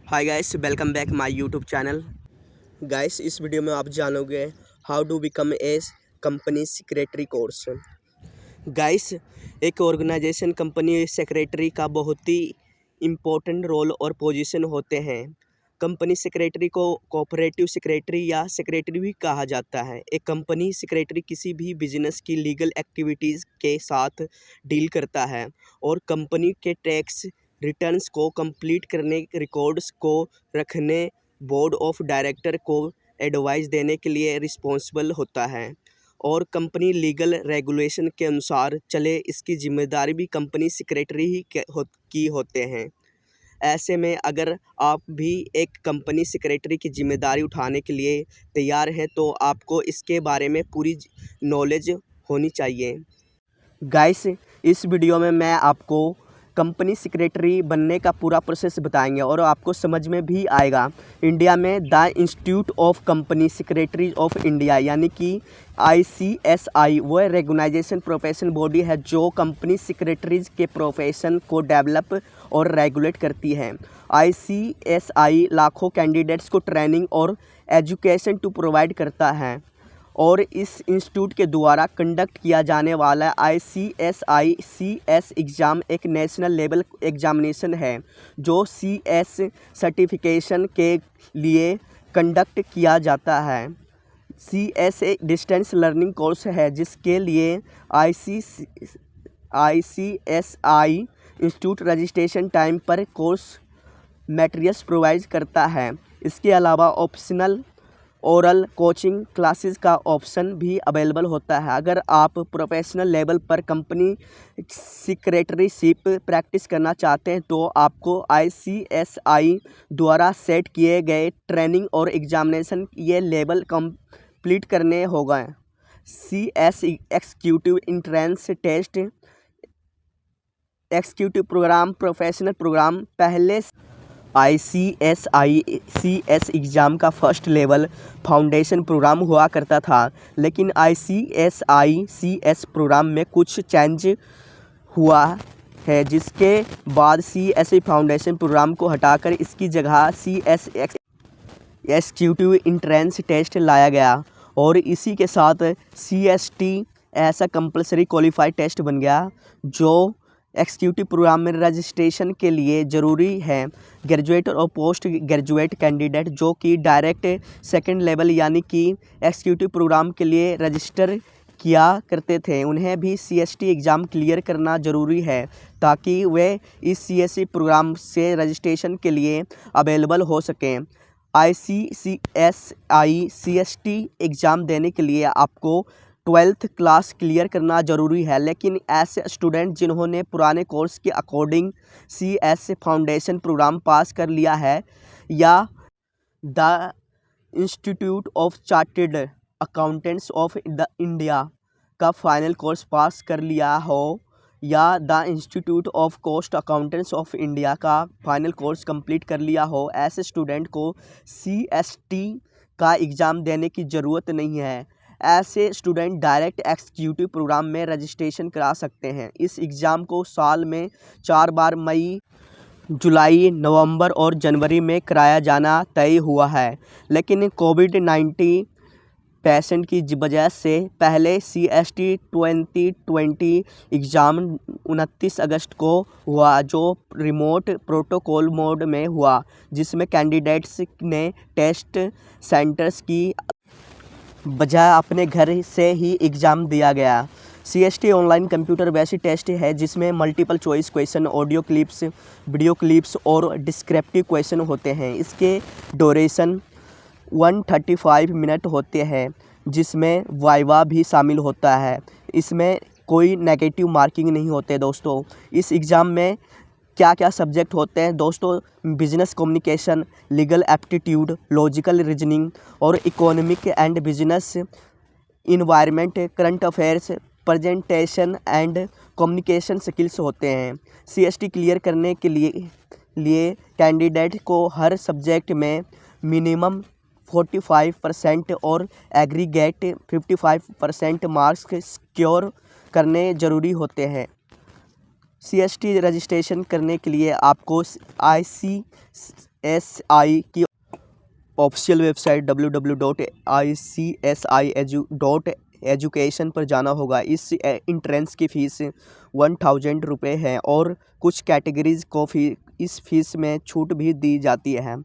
Hi guys, welcome back my YouTube channel. Guys, इस video में आप जानोगे how to become a company secretary course. Guys, एक organization company secretary का बहुत ही इम्पोर्टेंट रोल और पोजीशन होते हैं। कंपनी सेक्रेटरी को कोऑपरेटिव सेक्रेटरी या सेक्रेटरी भी कहा जाता है। एक कंपनी सेक्रेटरी किसी भी बिजनेस की लीगल एक्टिविटीज़ के साथ डील करता है और कंपनी के टैक्स रिटर्न्स को कंप्लीट करने, रिकॉर्ड्स को रखने, बोर्ड ऑफ डायरेक्टर को एडवाइस देने के लिए रिस्पॉन्सिबल होता है और कंपनी लीगल रेगुलेशन के अनुसार चले, इसकी जिम्मेदारी भी कंपनी सेक्रेटरी ही की होते हैं। ऐसे में अगर आप भी एक कंपनी सेक्रेटरी की जिम्मेदारी उठाने के लिए तैयार हैं तो आपको इसके बारे में पूरी नॉलेज होनी चाहिए। गाइस, इस वीडियो में मैं आपको कंपनी सेक्रेटरी बनने का पूरा प्रोसेस बताएंगे और आपको समझ में भी आएगा। इंडिया में the institute of company secretary of India यानी कि ICSI वह रेगुनाइजेशन प्रोफेशन बॉडी है जो कंपनी सेक्रेटरीज के प्रोफेशन को डेवलप और रेगुलेट करती है। ICSI लाखों कैंडिडेट्स को ट्रेनिंग और एजुकेशन टू प्रोवाइड करता है और इस इंस्टीट्यूट के द्वारा कंडक्ट किया जाने वाला ICSI CS एग्ज़ाम एक नेशनल लेवल एग्जामिनेशन है जो CS सर्टिफिकेशन के लिए कंडक्ट किया जाता है। CS एक डिस्टेंस लर्निंग कोर्स है जिसके लिए ICSI इंस्टीट्यूट रजिस्ट्रेशन टाइम पर कोर्स मटेरियल्स प्रोवाइड करता है। इसके अलावा ऑप्शनल ओरल कोचिंग क्लासेस का ऑप्शन भी अवेलेबल होता है। अगर आप प्रोफेशनल लेवल पर कंपनी सेक्रेटरीशिप प्रैक्टिस करना चाहते हैं तो आपको ICSI द्वारा सेट किए गए ट्रेनिंग और एग्जामिनेशन ये लेवल कंप्लीट करने होगा। CS executive entrance test, executive program, professional program. पहले ICSI CS एग्ज़ाम का फर्स्ट लेवल फाउंडेशन प्रोग्राम हुआ करता था, लेकिन ICSI CS प्रोग्राम में कुछ चेंज हुआ है जिसके बाद CSI फाउंडेशन प्रोग्राम को हटाकर इसकी जगह CS एग्जीक्यूटिव एंट्रेंस टेस्ट लाया गया और इसी के साथ CST ऐसा कंपलसरी क्वालिफाइड टेस्ट बन गया जो एग्जीक्यूटिव प्रोग्राम में रजिस्ट्रेशन के लिए ज़रूरी है। ग्रेजुएट और पोस्ट ग्रेजुएट कैंडिडेट जो कि डायरेक्ट सेकंड लेवल यानी कि एग्जीक्यूटिव प्रोग्राम के लिए रजिस्टर किया करते थे, उन्हें भी CST एग्ज़ाम क्लियर करना ज़रूरी है ताकि वे इस CSE प्रोग्राम से रजिस्ट्रेशन के लिए अवेलेबल हो सकें। ICSI CST एग्ज़ाम देने के लिए आपको 12th क्लास क्लियर करना ज़रूरी है, लेकिन ऐसे स्टूडेंट जिन्होंने पुराने कोर्स के अकॉर्डिंग CS फाउंडेशन प्रोग्राम पास कर लिया है या the institute of chartered accountants of the India का फाइनल कोर्स पास कर लिया हो या the institute of cost accountants of India का फाइनल कोर्स कंप्लीट कर लिया हो, ऐसे स्टूडेंट को CST का एग्ज़ाम देने की ज़रूरत नहीं है। ऐसे स्टूडेंट डायरेक्ट एग्जीक्यूटिव प्रोग्राम में रजिस्ट्रेशन करा सकते हैं। इस एग्ज़ाम को साल में 4 बार मई, जुलाई, नवंबर और जनवरी में कराया जाना तय हुआ है, लेकिन कोविड-19 पेशेंट की वजह से पहले CST 2020 एग्ज़ाम 29 अगस्त को हुआ जो रिमोट प्रोटोकॉल मोड में हुआ, जिसमें कैंडिडेट्स ने टेस्ट सेंटर्स की बजाय अपने घर से ही एग्ज़ाम दिया गया। CST online computer based test है जिसमें multiple choice question, audio clips, video clips और डिस्क्रिप्टिव क्वेश्चन होते हैं। इसके ड्यूरेशन 135 मिनट होते हैं जिसमें वाइवा भी शामिल होता है। इसमें कोई नेगेटिव मार्किंग नहीं होते दोस्तों। इस एग्ज़ाम में क्या क्या सब्जेक्ट होते हैं दोस्तों? Business communication, legal aptitude, logical reasoning और economic and business environment, current affairs, presentation and communication skills होते हैं। CST क्लियर करने के लिए कैंडिडेट को हर सब्जेक्ट में मिनिमम 45% और एग्रीगेट 55% मार्क्स सिक्योर करने ज़रूरी होते हैं। CST रजिस्ट्रेशन करने के लिए आपको ICSI ICSI की ऑफिशियल वेबसाइट www.icsi.education पर जाना होगा। इस इंट्रेंस की फ़ीस 1000 रुपये है और कुछ कैटेगरीज़ को इस फीस में छूट भी दी जाती है,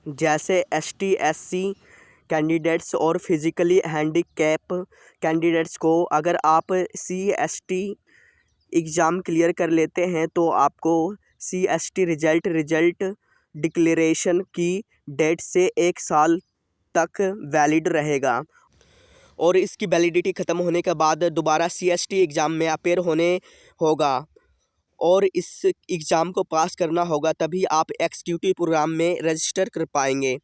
जैसे ST SC कैंडिडेट्स और फिज़िकली हैंडीकैप कैंडिडेट्स को। अगर आप CST एग्ज़ाम क्लियर कर लेते हैं तो आपको CST रिज़ल्ट डिक्लेरेशन की डेट से 1 साल तक वैलिड रहेगा और इसकी वैलिडिटी ख़त्म होने के बाद दोबारा CST एग्ज़ाम में अपेयर होने होगा और इस एग्ज़ाम को पास करना होगा, तभी आप एग्जीक्यूटिव प्रोग्राम में रजिस्टर कर पाएंगे।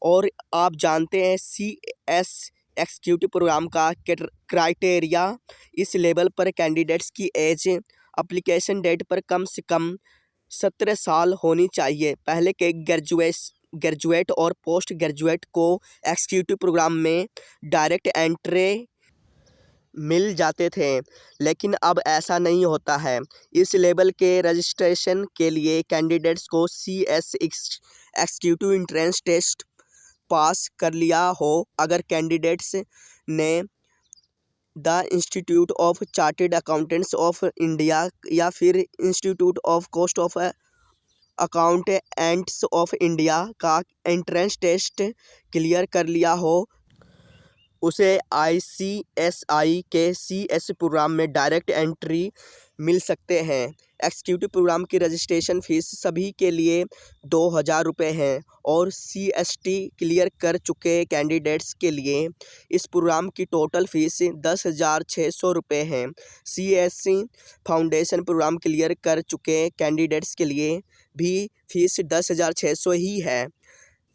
और आप जानते हैं CS एग्जीक्यूटिव प्रोग्राम का क्राइटेरिया, इस लेवल पर कैंडिडेट्स की एज एप्लीकेशन डेट पर कम से कम 17 साल होनी चाहिए। पहले के ग्रेजुएट और पोस्ट ग्रेजुएट को एग्जीक्यूटिव प्रोग्राम में डायरेक्ट एंट्री मिल जाते थे, लेकिन अब ऐसा नहीं होता है। इस लेवल के रजिस्ट्रेशन के लिए कैंडिडेट्स को CS executive entrance test pass कर लिया हो। अगर कैंडिडेट्स ने the institute of chartered accountants of India या फिर institute of cost of accountants of India का एंट्रेंस टेस्ट क्लियर कर लिया हो, उसे ICSI के CS प्रोग्राम में डायरेक्ट एंट्री मिल सकते हैं। एग्जीक्यूटिव प्रोग्राम की रजिस्ट्रेशन फ़ीस सभी के लिए 2000 रुपये है और CST क्लियर कर चुके कैंडिडेट्स के लिए इस प्रोग्राम की टोटल फ़ीस 10,600 रुपये है। CSC फाउंडेशन प्रोग्राम क्लियर कर चुके कैंडिडेट्स के लिए भी फ़ीस 10,600 ही है,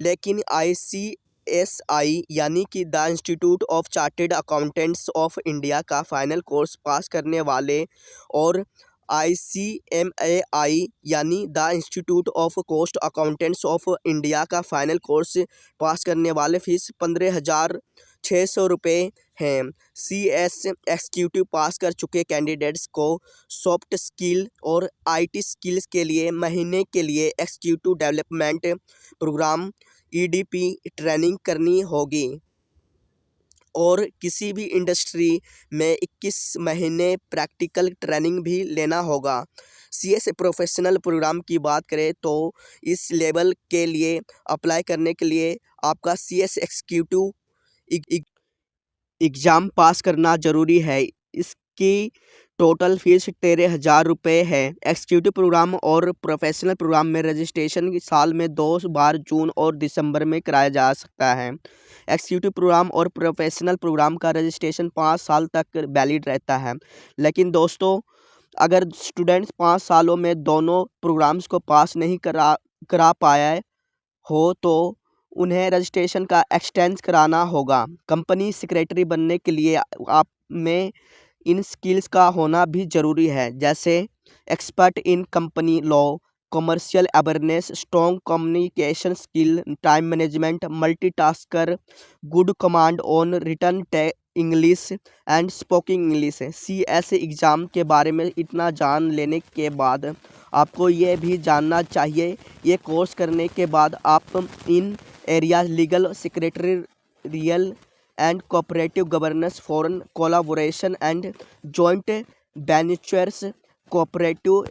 लेकिन ICSI यानी कि the institute of chartered accountants of India का फ़ाइनल कोर्स पास करने वाले और ICMAI यानी the institute of cost accountants of India का फ़ाइनल कोर्स पास करने वाले फ़ीस 15,600 रुपये हैं। CS एग्जीक्यूटिव पास कर चुके कैंडिडेट्स को सॉफ्ट स्किल और IT स्किल्स के लिए महीने के लिए executive development program EDP training करनी होगी और किसी भी इंडस्ट्री में 21 महीने प्रैक्टिकल ट्रेनिंग भी लेना होगा। CS प्रोफेशनल प्रोग्राम की बात करें तो इस लेवल के लिए अप्लाई करने के लिए आपका CS एग्जीक्यूटिव एग्ज़ाम पास करना ज़रूरी है। इसकी टोटल फ़ीस 13,000 रुपये है। एग्जीक्यूटिव प्रोग्राम और प्रोफेशनल प्रोग्राम में रजिस्ट्रेशन साल में 2 बार जून और दिसंबर में कराया जा सकता है। एग्जीक्यूटिव प्रोग्राम और प्रोफेशनल प्रोग्राम का रजिस्ट्रेशन 5 साल तक वैलिड रहता है, लेकिन दोस्तों अगर स्टूडेंट्स 5 सालों में दोनों प्रोग्राम्स को पास नहीं करा पाया हो तो उन्हें रजिस्ट्रेशन का एक्सटेंस कराना होगा। कंपनी सेक्रेटरी बनने के लिए आप में इन स्किल्स का होना भी ज़रूरी है, जैसे expert in company law, commercial awareness, strong communication skill, time management, multitasker, good command on written English and spoking English. CS exam के बारे में इतना जान लेने के बाद आपको ये भी जानना चाहिए, ये कोर्स करने के बाद आप इन areas legal, secretarial and cooperative governance, foreign collaboration and joint ventures, cooperative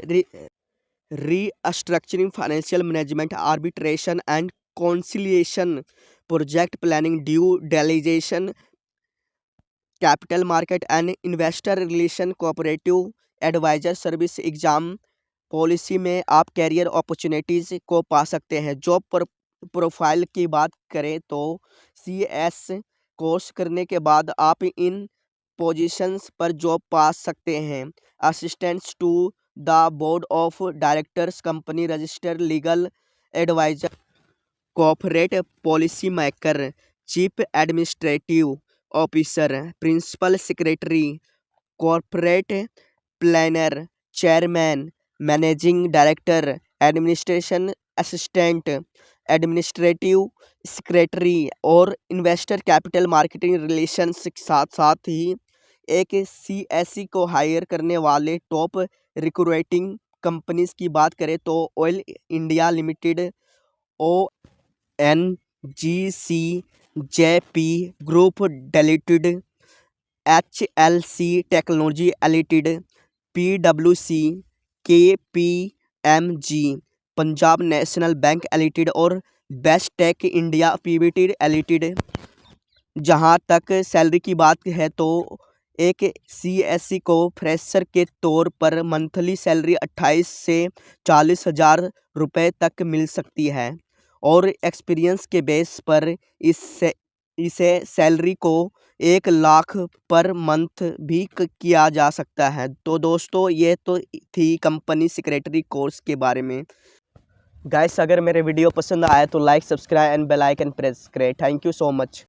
restructuring, financial management, arbitration and conciliation, project planning, due diligence, capital market and investor relation, cooperative adviser service. Exam policy में आप career opportunities को पा सकते हैं। Job profile की बात करें तो CS कोर्स करने के बाद आप इन पोजीशंस पर जॉब पा सकते हैं। Assistants to the board of directors, company register, legal advisor, corporate policy maker, chief administrative officer, principal secretary, corporate planner, chairman, managing director, administration assistant, administrative secretary और investor capital marketing relations के साथ साथ ही एक CSE को higher करने वाले top recruiting companies की बात करें तो oil India limited, ONGC group limited, HLC technology limited, PwC, KPMG, Punjab national bank limited और बेस्टेक इंडिया पीवीटी लिमिटेड। जहाँ तक सैलरी की बात है तो एक CSC को फ्रेशर के तौर पर मंथली सैलरी 28 से 40 हज़ार रुपये तक मिल सकती है और एक्सपीरियंस के बेस पर इसे सैलरी को 1 लाख पर मंथ भी किया जा सकता है। तो दोस्तों ये तो थी कंपनी सेक्रेटरी कोर्स के बारे में। गाइस अगर मेरे वीडियो पसंद आए तो like, subscribe and bell icon press करें। Thank you so much.